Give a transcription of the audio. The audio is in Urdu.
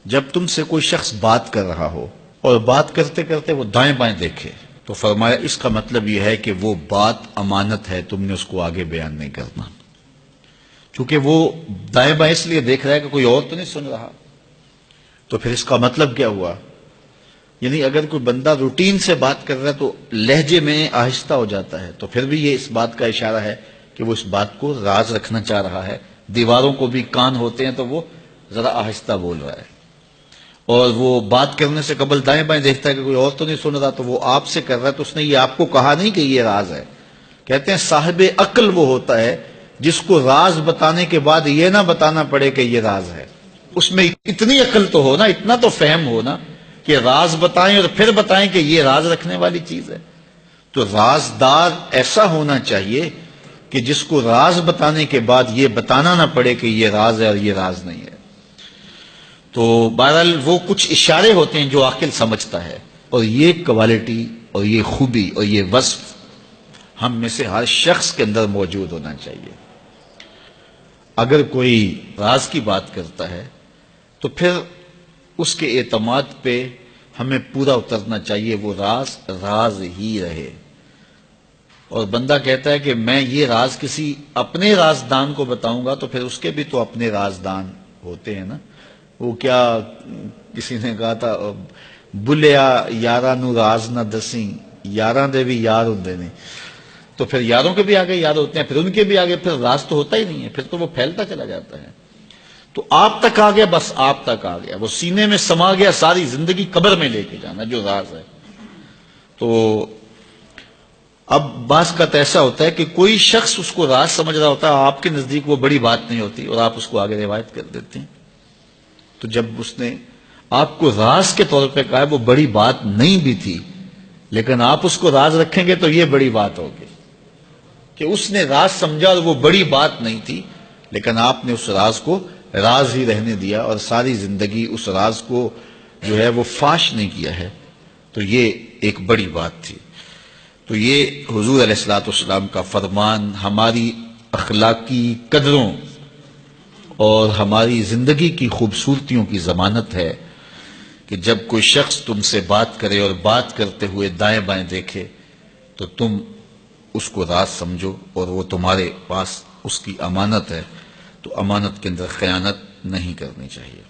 جب تم سے کوئی شخص بات کر رہا ہو اور بات کرتے کرتے وہ دائیں بائیں دیکھے تو فرمایا اس کا مطلب یہ ہے کہ وہ بات امانت ہے، تم نے اس کو آگے بیان نہیں کرنا، کیونکہ وہ دائیں بائیں اس لیے دیکھ رہا ہے کہ کوئی اور تو نہیں سن رہا۔ تو پھر اس کا مطلب کیا ہوا؟ یعنی اگر کوئی بندہ روٹین سے بات کر رہا ہے تو لہجے میں آہستہ ہو جاتا ہے، تو پھر بھی یہ اس بات کا اشارہ ہے کہ وہ اس بات کو راز رکھنا چاہ رہا ہے۔ دیواروں کو بھی کان ہوتے ہیں تو وہ ذرا آہستہ بول رہا ہے، اور وہ بات کرنے سے قبل دائیں بائیں دیکھتا ہے کہ کوئی اور تو نہیں سن رہا، تو وہ آپ سے کر رہا ہے، تو اس نے یہ آپ کو کہا نہیں کہ یہ راز ہے۔ کہتے ہیں صاحب عقل وہ ہوتا ہے جس کو راز بتانے کے بعد یہ نہ بتانا پڑے کہ یہ راز ہے۔ اس میں اتنی عقل تو ہو نا، اتنا تو فہم ہو نا کہ راز بتائیں اور پھر بتائیں کہ یہ راز رکھنے والی چیز ہے۔ تو رازدار ایسا ہونا چاہیے کہ جس کو راز بتانے کے بعد یہ بتانا نہ پڑے کہ یہ راز ہے اور یہ راز نہیں ہے۔ تو بہرحال وہ کچھ اشارے ہوتے ہیں جو عاقل سمجھتا ہے، اور یہ کوالٹی اور یہ خوبی اور یہ وصف ہم میں سے ہر شخص کے اندر موجود ہونا چاہیے۔ اگر کوئی راز کی بات کرتا ہے تو پھر اس کے اعتماد پہ ہمیں پورا اترنا چاہیے، وہ راز راز ہی رہے۔ اور بندہ کہتا ہے کہ میں یہ راز کسی اپنے رازدان کو بتاؤں گا، تو پھر اس کے بھی تو اپنے رازدان ہوتے ہیں نا۔ وہ کیا کسی نے کہا تھا، بلیا یاراں نو راز نہ دسیں، یاراں دے بھی یار ہوندے نے۔ تو پھر یاروں کے بھی آگے یار ہوتے ہیں، پھر ان کے بھی آگے پھر راز تو ہوتا ہی نہیں ہے، پھر تو وہ پھیلتا چلا جاتا ہے۔ تو آپ تک آ گیا، بس آپ تک آ گیا، وہ سینے میں سما گیا، ساری زندگی قبر میں لے کے جانا جو راز ہے۔ تو اب بعض کا ایسا ہوتا ہے کہ کوئی شخص اس کو راز سمجھ رہا ہوتا ہے، آپ کے نزدیک وہ بڑی بات نہیں ہوتی، اور آپ اس کو آگے روایت کر دیتے ہیں۔ تو جب اس نے آپ کو راز کے طور پہ کہا ہے، وہ بڑی بات نہیں بھی تھی، لیکن آپ اس کو راز رکھیں گے تو یہ بڑی بات ہوگی کہ اس نے راز سمجھا اور وہ بڑی بات نہیں تھی، لیکن آپ نے اس راز کو راز ہی رہنے دیا اور ساری زندگی اس راز کو جو ہے وہ فاش نہیں کیا ہے، تو یہ ایک بڑی بات تھی۔ تو یہ حضور علیہ الصلوۃ والسلام کا فرمان ہماری اخلاقی قدروں اور ہماری زندگی کی خوبصورتیوں کی ضمانت ہے کہ جب کوئی شخص تم سے بات کرے اور بات کرتے ہوئے دائیں بائیں دیکھے تو تم اس کو راز سمجھو، اور وہ تمہارے پاس اس کی امانت ہے، تو امانت کے اندر خیانت نہیں کرنی چاہیے۔